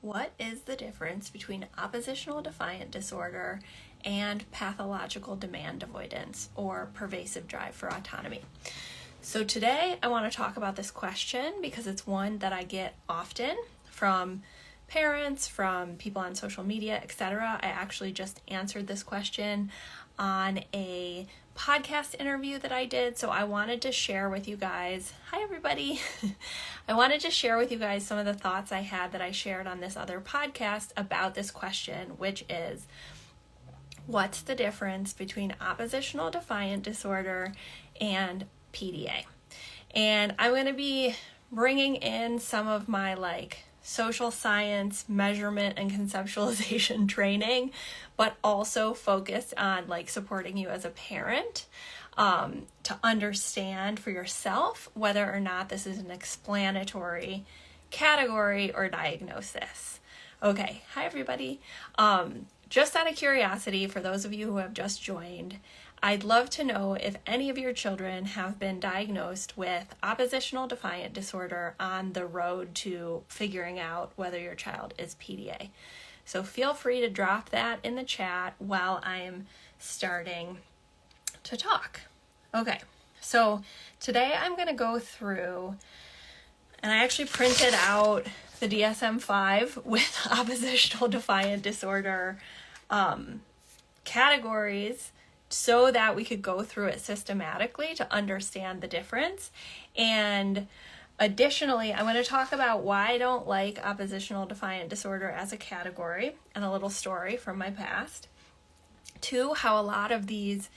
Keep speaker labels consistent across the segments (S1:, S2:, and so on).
S1: what is the difference between oppositional defiant disorder and pathological demand avoidance, or pervasive drive for autonomy? So today I want to talk about this question because it's one that I get often from parents, from people on social media, etc. I actually just answered this question on a podcast interview that I did, so I wanted to share with you guys, hi everybody, I wanted to share with you guys some of the thoughts I had that I shared on this other podcast about this question, which is, what's the difference between oppositional defiant disorder and PDA? And I'm going to be bringing in some of my social science measurement and conceptualization training, but also focus on supporting you as a parent to understand for yourself whether or not this is an explanatory category or diagnosis. Okay, hi everybody. Just out of curiosity, for those of you who have just joined, I'd love to know if any of your children have been diagnosed with oppositional defiant disorder on the road to figuring out whether your child is PDA. So feel free to drop that in the chat while I'm starting to talk. Okay, so today I'm going to go through, and I actually printed out the DSM-5 with oppositional defiant disorder categories so that we could go through it systematically to understand the difference. And additionally, I'm going to talk about why I don't like oppositional defiant disorder as a category and a little story from my past. 2, how a lot of these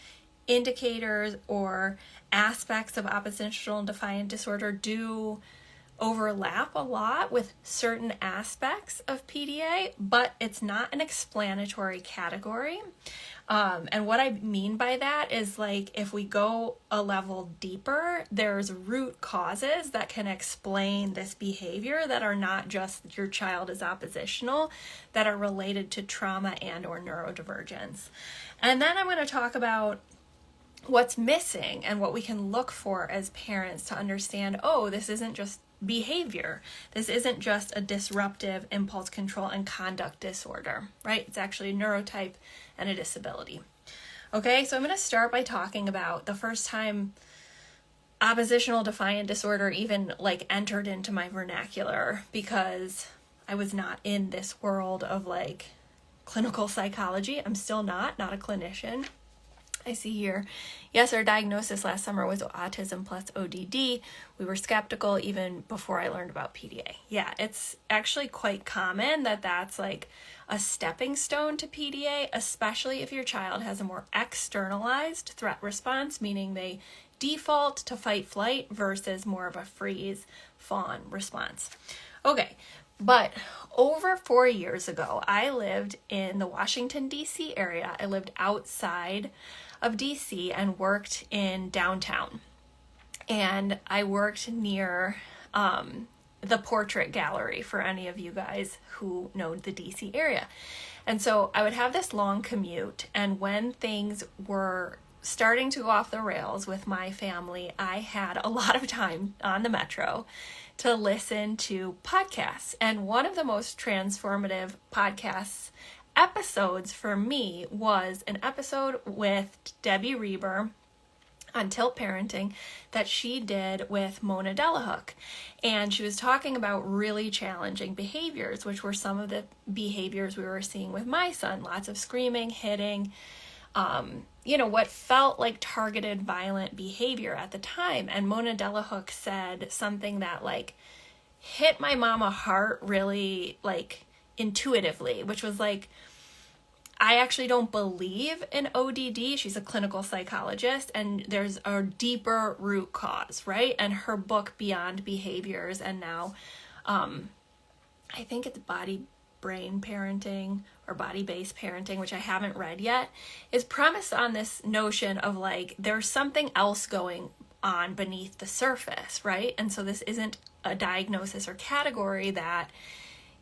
S1: indicators or aspects of oppositional defiant disorder do overlap a lot with certain aspects of PDA, but it's not an explanatory category. And what I mean by that is if we go a level deeper, there's root causes that can explain this behavior that are not just your child is oppositional, that are related to trauma and or neurodivergence. And then I'm going to talk about what's missing and what we can look for as parents to understand, this isn't just behavior. This isn't just a disruptive impulse control and conduct disorder, right? It's actually a neurotype and a disability. Okay, so I'm going to start by talking about the first time oppositional defiant disorder even entered into my vernacular, because I was not in this world of clinical psychology. I'm still not a clinician. I see here, yes, our diagnosis last summer was autism plus ODD. We were skeptical even before I learned about PDA. Yeah, it's actually quite common that that's a stepping stone to PDA, especially if your child has a more externalized threat response, meaning they default to fight flight versus more of a freeze fawn response. Okay, but over 4 years ago, I lived in the Washington, D.C. area. I lived outside of DC and worked in downtown. And I worked near the Portrait Gallery, for any of you guys who know the DC area. And so I would have this long commute, and when things were starting to go off the rails with my family, I had a lot of time on the metro to listen to podcasts. And one of the most transformative podcasts episodes for me was an episode with Debbie Reber on Tilt Parenting that she did with Mona Delahook. And she was talking about really challenging behaviors, which were some of the behaviors we were seeing with my son. Lots of screaming, hitting, what felt like targeted violent behavior at the time. And Mona Delahook said something that hit my mama heart really intuitively, which was I actually don't believe in ODD. She's a clinical psychologist, and there's a deeper root cause, right? And her book, Beyond Behaviors, and now I think it's body-brain parenting or body-based parenting, which I haven't read yet, is premised on this notion of there's something else going on beneath the surface, right? And so this isn't a diagnosis or category that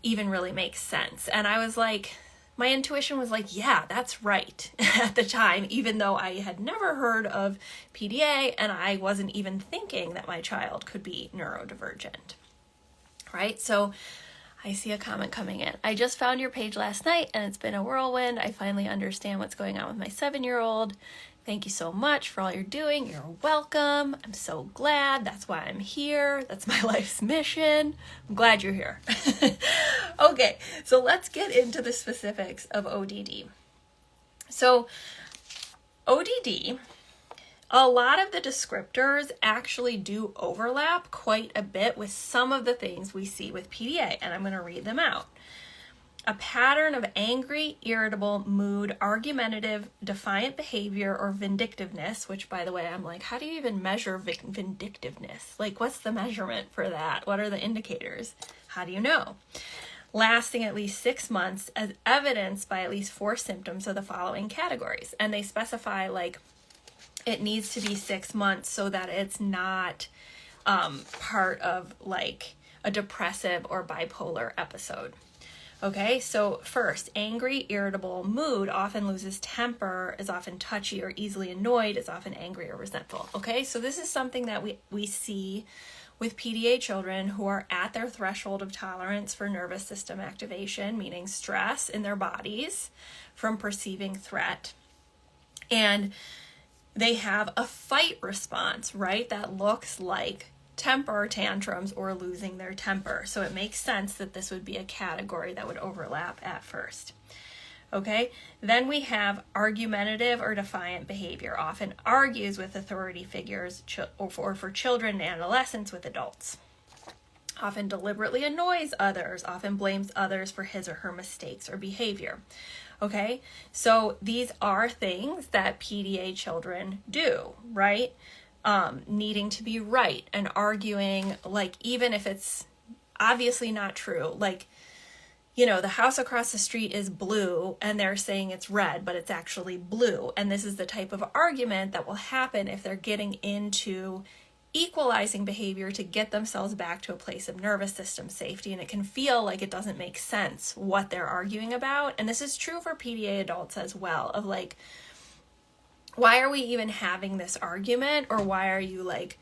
S1: even really makes sense. And I was my intuition was yeah, that's right at the time, even though I had never heard of PDA and I wasn't even thinking that my child could be neurodivergent, right? So I see a comment coming in. I just found your page last night and it's been a whirlwind. I finally understand what's going on with my 7-year-old. Thank you so much for all you're doing. You're welcome. I'm so glad. That's why I'm here. That's my life's mission. I'm glad you're here. Okay, so let's get into the specifics of ODD. So ODD, a lot of the descriptors actually do overlap quite a bit with some of the things we see with PDA, and I'm going to read them out. A pattern of angry, irritable, mood, argumentative, defiant behavior, or vindictiveness, which, by the way, I'm like, how do you even measure vindictiveness? Like, what's the measurement for that? What are the indicators? How do you know? Lasting at least 6 months, as evidenced by at least 4 symptoms of the following categories. And they specify, like, it needs to be 6 months so that it's not part of, like, a depressive or bipolar episode. Okay, so first, angry, irritable, mood, often loses temper, is often touchy or easily annoyed, is often angry or resentful. Okay, so this is something that we see with PDA children who are at their threshold of tolerance for nervous system activation, meaning stress in their bodies from perceiving threat. And they have a fight response, right, that looks like temper tantrums or losing their temper. So it makes sense that this would be a category that would overlap at first. Okay, then we have argumentative or defiant behavior, often argues with authority figures or for children and adolescents with adults. Often deliberately annoys others, often blames others for his or her mistakes or behavior. Okay, so these are things that PDA children do, right? Needing to be right and arguing, like, even if it's obviously not true, like, you know, the house across the street is blue and they're saying it's red, but it's actually blue. And this is the type of argument that will happen if they're getting into equalizing behavior to get themselves back to a place of nervous system safety. And it can feel like it doesn't make sense what they're arguing about. And this is true for PDA adults as well, of like, why are we even having this argument? Or why are you like,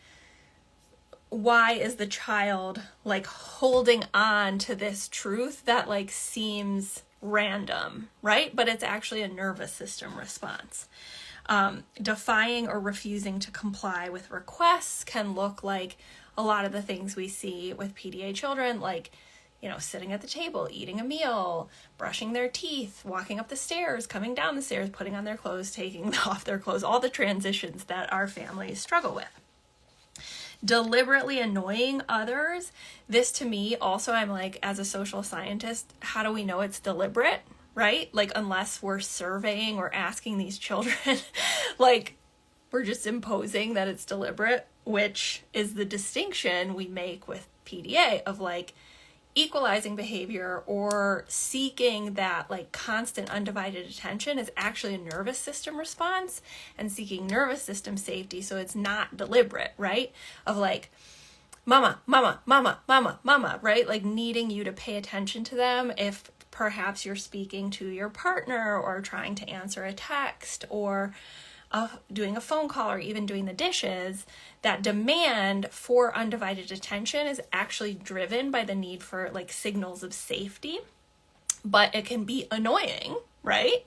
S1: why is the child like holding on to this truth that like seems random, right? But it's actually a nervous system response. Defying or refusing to comply with requests can look like a lot of the things we see with PDA children, like, you know, sitting at the table, eating a meal, brushing their teeth, walking up the stairs, coming down the stairs, putting on their clothes, taking off their clothes, all the transitions that our families struggle with. Deliberately annoying others. This to me also, I'm like, as a social scientist, how do we know it's deliberate, right? Like, unless we're surveying or asking these children, like, we're just imposing that it's deliberate, which is the distinction we make with PDA of like equalizing behavior or seeking that like constant undivided attention is actually a nervous system response and seeking nervous system safety. So it's not deliberate, right? Of like, mama, mama, mama, mama, mama, right? Like needing you to pay attention to them if perhaps you're speaking to your partner or trying to answer a text or doing a phone call or even doing the dishes. That demand for undivided attention is actually driven by the need for like signals of safety, but it can be annoying, right?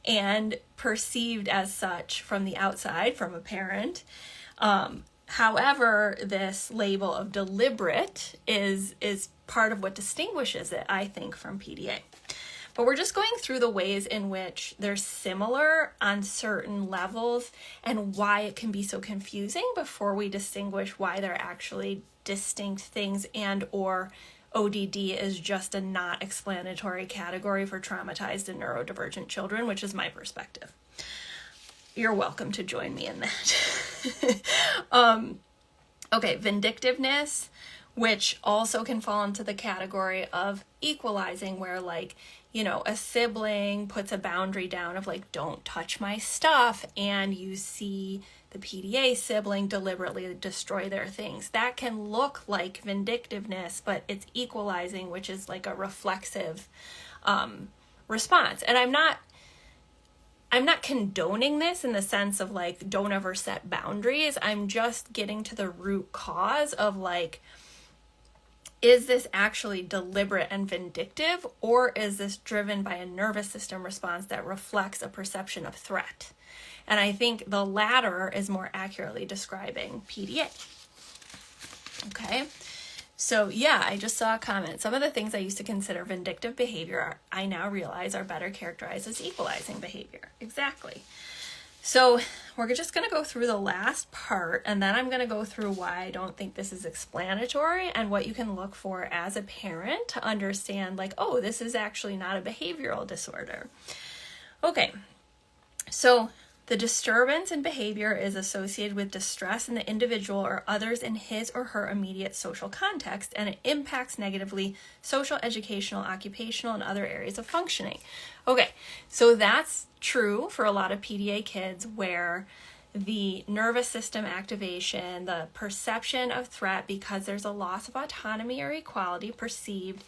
S1: And perceived as such from the outside, from a parent. However, this label of deliberate is part of what distinguishes it, I think, from PDA. But we're just going through the ways in which they're similar on certain levels and why it can be so confusing before we distinguish why they're actually distinct things and or ODD is just a not explanatory category for traumatized and neurodivergent children, which is my perspective. You're welcome to join me in that. Okay, vindictiveness, which also can fall into the category of equalizing, where like, you know, a sibling puts a boundary down of like, don't touch my stuff, and you see the PDA sibling deliberately destroy their things. That can look like vindictiveness, but it's equalizing, which is like a reflexive response. And I'm not condoning this in the sense of like, don't ever set boundaries. I'm just getting to the root cause of like, is this actually deliberate and vindictive, or is this driven by a nervous system response that reflects a perception of threat? And I think the latter is more accurately describing PDA. Okay, so yeah, I just saw a comment. Some of the things I used to consider vindictive behavior, I now realize are better characterized as equalizing behavior. Exactly. So we're just going to go through the last part, and then I'm going to go through why I don't think this is explanatory and what you can look for as a parent to understand, like, oh, this is actually not a behavioral disorder. Okay, so the disturbance in behavior is associated with distress in the individual or others in his or her immediate social context, and it impacts negatively social, educational, occupational, and other areas of functioning. Okay, so that's true for a lot of PDA kids where the nervous system activation, the perception of threat because there's a loss of autonomy or equality perceived,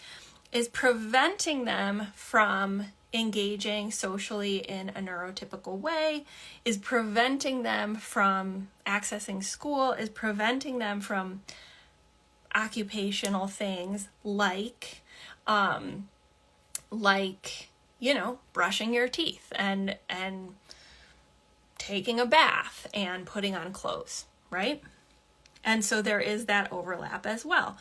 S1: is preventing them from engaging socially in a neurotypical way, is preventing them from accessing school, is preventing them from occupational things like brushing your teeth and taking a bath and putting on clothes, right? And so there is that overlap as well.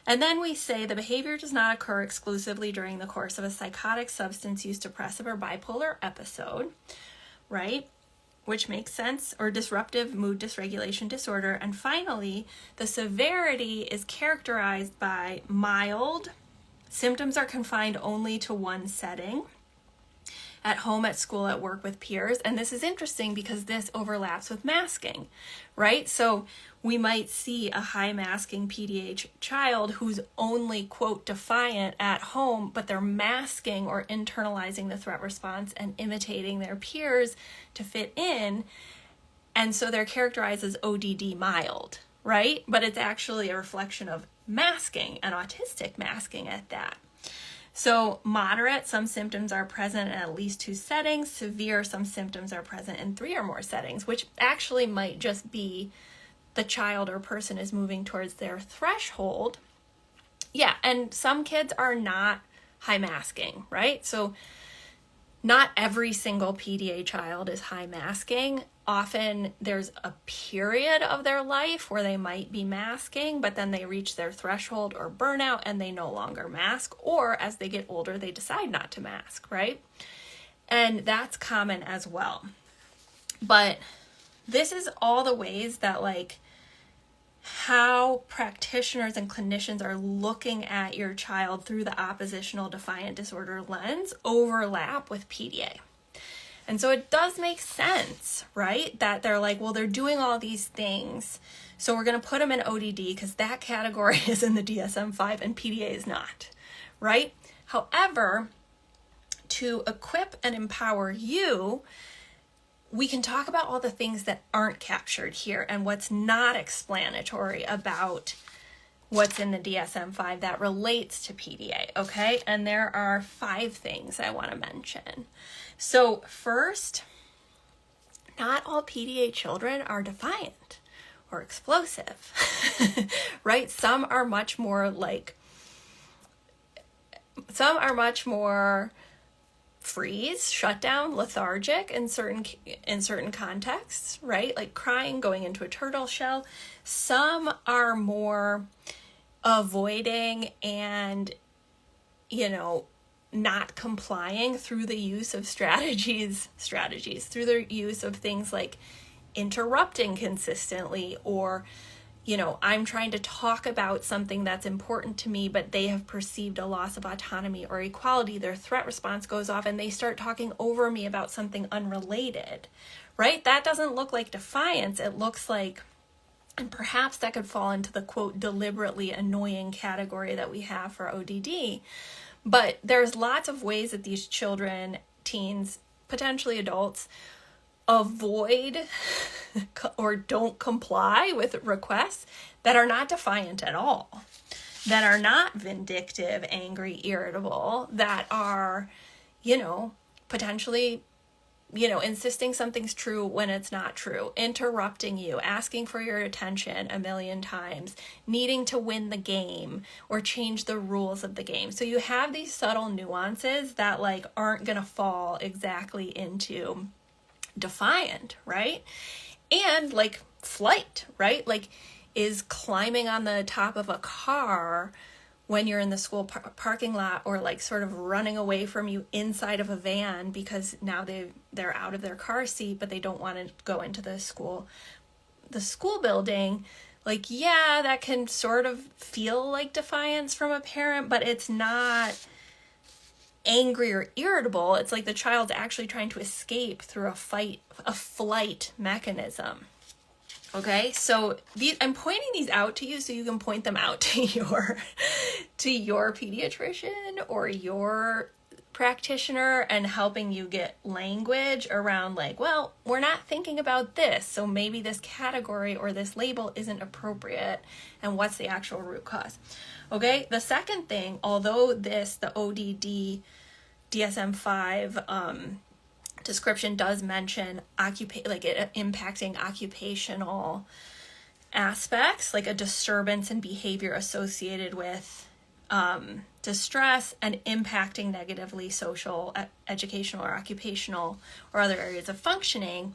S1: And then we say the behavior does not occur exclusively during the course of a psychotic, substance use, depressive, or bipolar episode, right? Which makes sense, or disruptive mood dysregulation disorder. And finally, the severity is characterized by mild, symptoms are confined only to one setting, at home, at school, at work, with peers. And this is interesting because this overlaps with masking, right? So we might see a high masking PDA child who's only, quote, defiant at home, but they're masking or internalizing the threat response and imitating their peers to fit in. And so they're characterized as ODD mild, right? But it's actually a reflection of masking and autistic masking at that. So moderate, some symptoms are present in at least 2 settings. Severe, some symptoms are present in 3 or more settings, which actually might just be the child or person is moving towards their threshold. Yeah, and some kids are not high masking, right? So not every single PDA child is high masking. Often there's a period of their life where they might be masking, but then they reach their threshold or burnout and they no longer mask, or as they get older, they decide not to mask, right? And that's common as well. But this is all the ways that how practitioners and clinicians are looking at your child through the oppositional defiant disorder lens overlap with PDA. And so it does make sense, right? That they're like, well, they're doing all these things, so we're going to put them in ODD because that category is in the DSM-5 and PDA is not, right? However, to equip and empower you, we can talk about all the things that aren't captured here and what's not explanatory about what's in the DSM-5 that relates to PDA, okay? And there are 5 things I want to mention. So first, not all PDA children are defiant or explosive, right? Some are much more freeze, shut down, lethargic in certain contexts, right? Like crying, going into a turtle shell. Some are more avoiding and, not complying through the use of strategies, through the use of things like interrupting consistently, or, I'm trying to talk about something that's important to me, but they have perceived a loss of autonomy or equality. Their threat response goes off and they start talking over me about something unrelated, right? That doesn't look like defiance. It looks like, and perhaps that could fall into the, quote, deliberately annoying category that we have for ODD. But there's lots of ways that these children, teens, potentially adults, avoid or don't comply with requests that are not defiant at all, that are not vindictive, angry, irritable, that are, potentially insisting something's true when it's not true, interrupting you, asking for your attention a million times, needing to win the game or change the rules of the game. So you have these subtle nuances that like aren't going to fall exactly into defiant, right? And like flight, right? Like, is climbing on the top of a car when you're in the school parking lot, or like sort of running away from you inside of a van because now they're out of their car seat, but they don't want to go into the school building. Like, yeah, that can sort of feel like defiance from a parent, but it's not angry or irritable. It's like the child's actually trying to escape through a flight mechanism. Okay, so I'm pointing these out to you so you can point them out to your pediatrician or your practitioner, and helping you get language around like, well, we're not thinking about this, so maybe this category or this label isn't appropriate, and what's the actual root cause. Okay, the second thing, although the ODD DSM-5 description does mention impacting occupational aspects, like a disturbance in behavior associated with distress and impacting negatively social, educational, or occupational or other areas of functioning,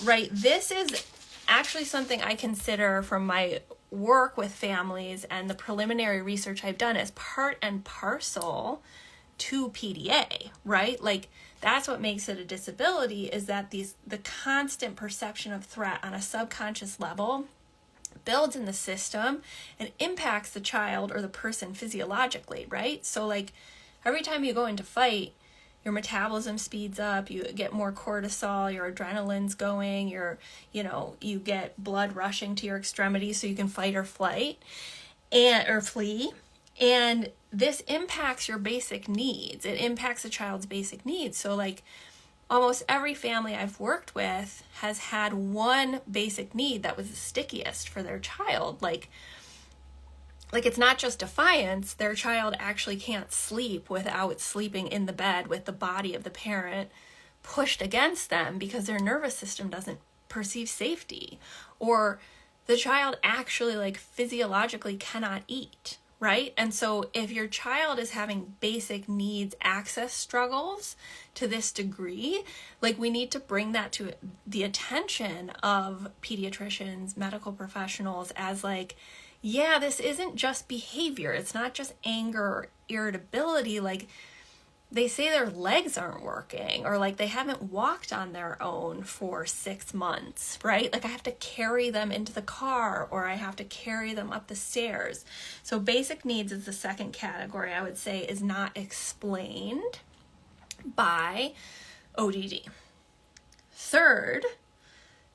S1: right? This is actually something I consider from my work with families and the preliminary research I've done as part and parcel to PDA, right? Like, that's what makes it a disability, is that the constant perception of threat on a subconscious level builds in the system and impacts the child or the person physiologically, right? So like, every time you go into fight, your metabolism speeds up, you get more cortisol, your adrenaline's going, you get blood rushing to your extremities so you can fight or flight or flee. And this impacts your basic needs. It impacts the child's basic needs. So like, almost every family I've worked with has had one basic need that was the stickiest for their child. Like it's not just defiance. Their child actually can't sleep without sleeping in the bed with the body of the parent pushed against them because their nervous system doesn't perceive safety. Or the child actually like physiologically cannot eat. Right? And so if your child is having basic needs access struggles to this degree, like, we need to bring that to the attention of pediatricians, medical professionals, as like, yeah, this isn't just behavior. It's not just anger or irritability. Like, they say their legs aren't working, or like they haven't walked on their own for 6 months, right? Like, I have to carry them into the car, or I have to carry them up the stairs. So basic needs is the second category I would say is not explained by ODD. Third,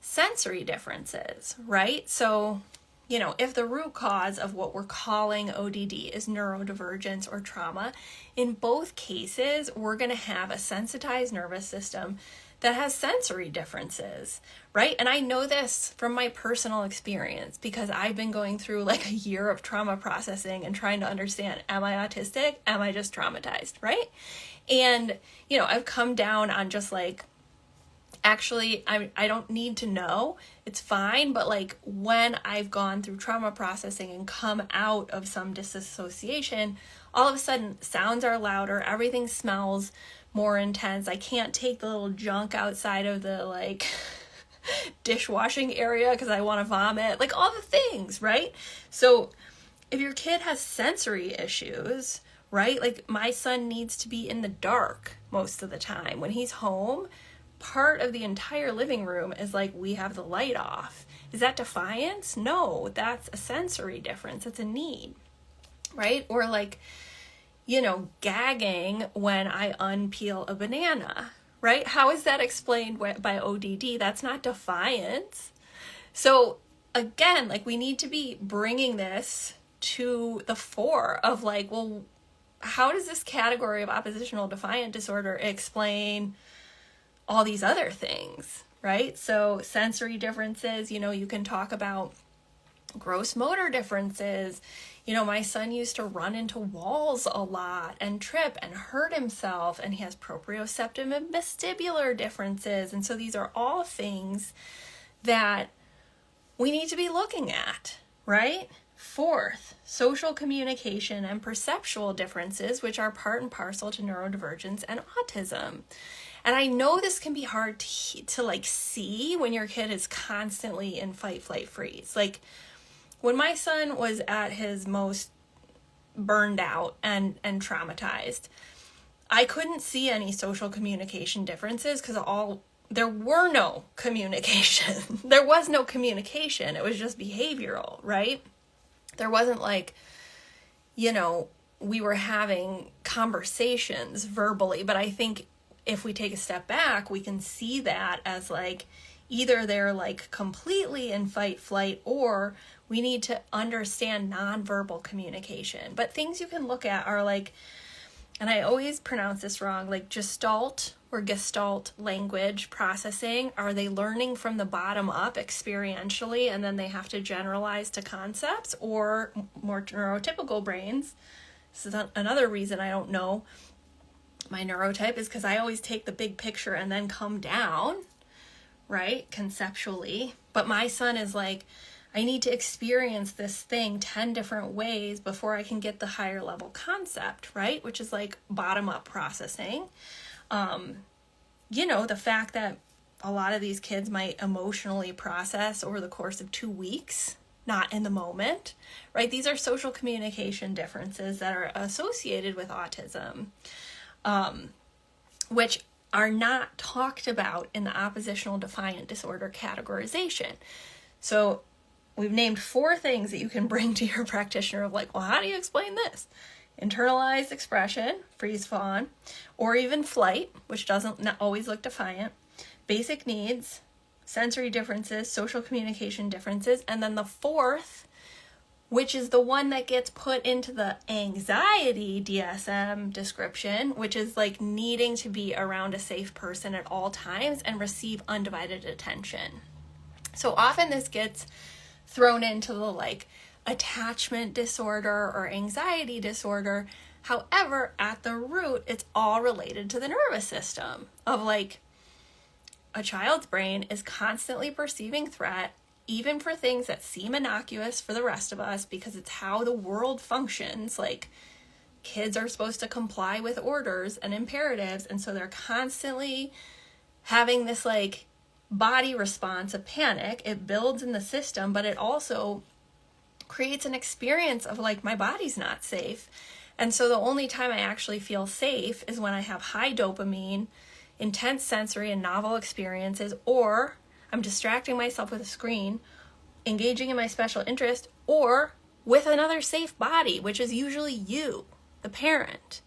S1: sensory differences, right? So, if the root cause of what we're calling ODD is neurodivergence or trauma, in both cases, we're going to have a sensitized nervous system that has sensory differences, right? And I know this from my personal experience because I've been going through like a year of trauma processing and trying to understand, am I autistic? Am I just traumatized, right? And, I've come down on just like, actually, I don't need to know, it's fine, but like, when I've gone through trauma processing and come out of some disassociation, all of a sudden sounds are louder, everything smells more intense, I can't take the little junk outside of the like dishwashing area because I want to vomit, like all the things, right? So if your kid has sensory issues, right, like my son needs to be in the dark most of the time. When he's home, part of the entire living room is like, we have the light off. Is that defiance? No, that's a sensory difference. It's a need, right? Or like, gagging when I unpeel a banana, right? How is that explained by ODD? That's not defiance. So again, like, we need to be bringing this to the fore of like, well, how does this category of oppositional defiant disorder explain all these other things, right? So sensory differences, you can talk about gross motor differences, My son used to run into walls a lot and trip and hurt himself, and he has proprioceptive and vestibular differences. And so these are all things that we need to be looking at, right? Fourth, social communication and perceptual differences, which are part and parcel to neurodivergence and autism. And I know this can be hard to like see when your kid is constantly in fight, flight, freeze. Like when my son was at his most burned out and traumatized, I couldn't see any social communication differences because there were no communication. There was no communication. It was just behavioral, right? There wasn't like, we were having conversations verbally, but I think if we take a step back, we can see that as like either they're like completely in fight flight, or we need to understand nonverbal communication. But things you can look at are like, and I always pronounce this wrong, like Gestalt language processing. Are they learning from the bottom up experientially, and then they have to generalize to concepts? Or more neurotypical brains, this is another reason I don't know my neurotype, is because I always take the big picture and then come down, right, conceptually. But my son is like, I need to experience this thing 10 different ways before I can get the higher level concept, right? Which is like bottom up processing. The fact that a lot of these kids might emotionally process over the course of 2 weeks, not in the moment, right? These are social communication differences that are associated with autism, which are not talked about in the oppositional defiant disorder categorization. So we've named 4 things that you can bring to your practitioner of like, well, how do you explain this? Internalized expression, freeze fawn, or even flight, which doesn't always look defiant, basic needs, sensory differences, social communication differences, and then the 4th, which is the one that gets put into the anxiety DSM description, which is like needing to be around a safe person at all times and receive undivided attention. So often this gets thrown into the like attachment disorder or anxiety disorder. However, at the root, it's all related to the nervous system of like a child's brain is constantly perceiving threat, even for things that seem innocuous for the rest of us, because it's how the world functions. Like kids are supposed to comply with orders and imperatives. And so they're constantly having this like body response of panic. It builds in the system, but it also creates an experience of like, my body's not safe. And so the only time I actually feel safe is when I have high dopamine, intense sensory and novel experiences, or I'm distracting myself with a screen, engaging in my special interest, or with another safe body, which is usually you, the parent,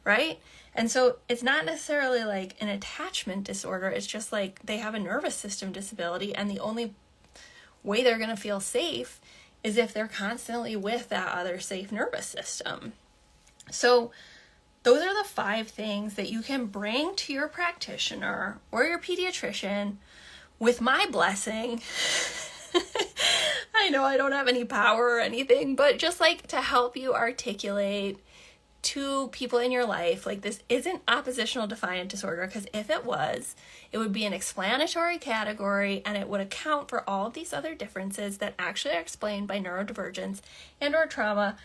S1: right? And so it's not necessarily like an attachment disorder. It's just like they have a nervous system disability, and the only way they're going to feel safe is if they're constantly with that other safe nervous system. So those are the 5 things that you can bring to your practitioner or your pediatrician with my blessing. I know I don't have any power or anything, but just like to help you articulate to people in your life, like this isn't oppositional defiant disorder, because if it was, it would be an explanatory category and it would account for all of these other differences that actually are explained by neurodivergence and or trauma,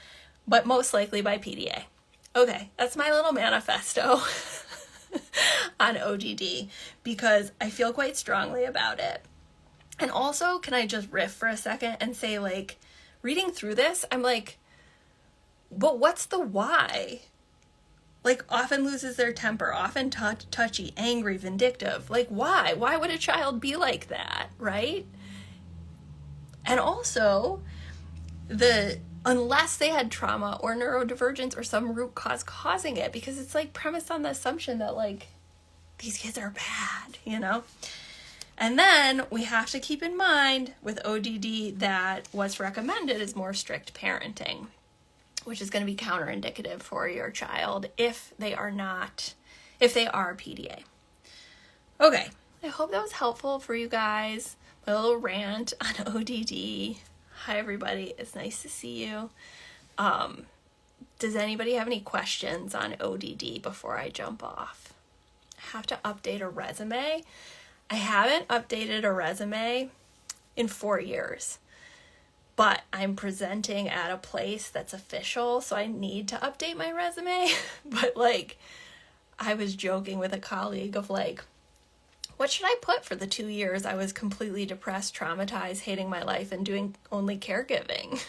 S1: but most likely by PDA. Okay, that's my little manifesto on ODD, because I feel quite strongly about it. And also, can I just riff for a second and say, like, reading through this, I'm like, but what's the why? Like, often loses their temper, often touchy, angry, vindictive. Like, why? Why would a child be like that, right? And also, unless they had trauma or neurodivergence or some root cause causing it, because it's like premised on the assumption that like these kids are bad, And then we have to keep in mind with ODD that what's recommended is more strict parenting, which is going to be counterindicative for your child if they are PDA. Okay, I hope that was helpful for you guys. My little rant on ODD. Hi everybody, it's nice to see you. Does anybody have any questions on ODD before I jump off? I have to update a resume. I haven't updated a resume in 4 years, but I'm presenting at a place that's official, so I need to update my resume. But like, I was joking with a colleague of like, what should I put for the 2 years I was completely depressed, traumatized, hating my life, and doing only caregiving?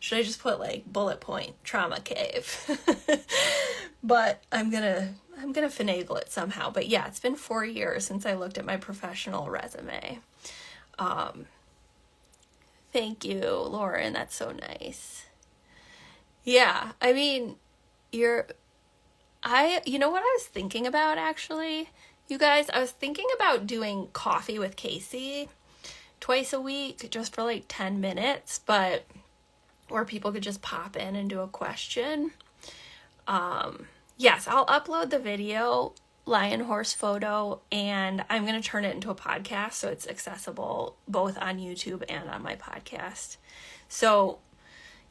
S1: Should I just put like bullet point trauma cave? But I'm gonna finagle it somehow. But yeah, it's been 4 years since I looked at my professional resume. Thank you, Lauren. That's so nice. Yeah, I mean, you know what I was thinking about actually? You guys, I was thinking about doing coffee with Casey twice a week just for like 10 minutes, or people could just pop in and do a question. Yes, I'll upload the video, lion horse photo, and I'm going to turn it into a podcast so it's accessible both on YouTube and on my podcast. So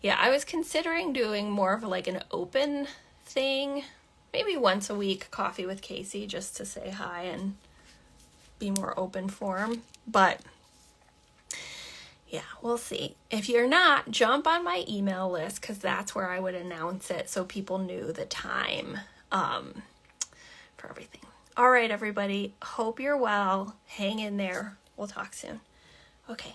S1: yeah, I was considering doing more of like an open thing. Maybe once a week, coffee with Casey, just to say hi and be more open form. But yeah, we'll see. If you're not, jump on my email list, because that's where I would announce it so people knew the time for everything. All right, everybody. Hope you're well. Hang in there. We'll talk soon. Okay.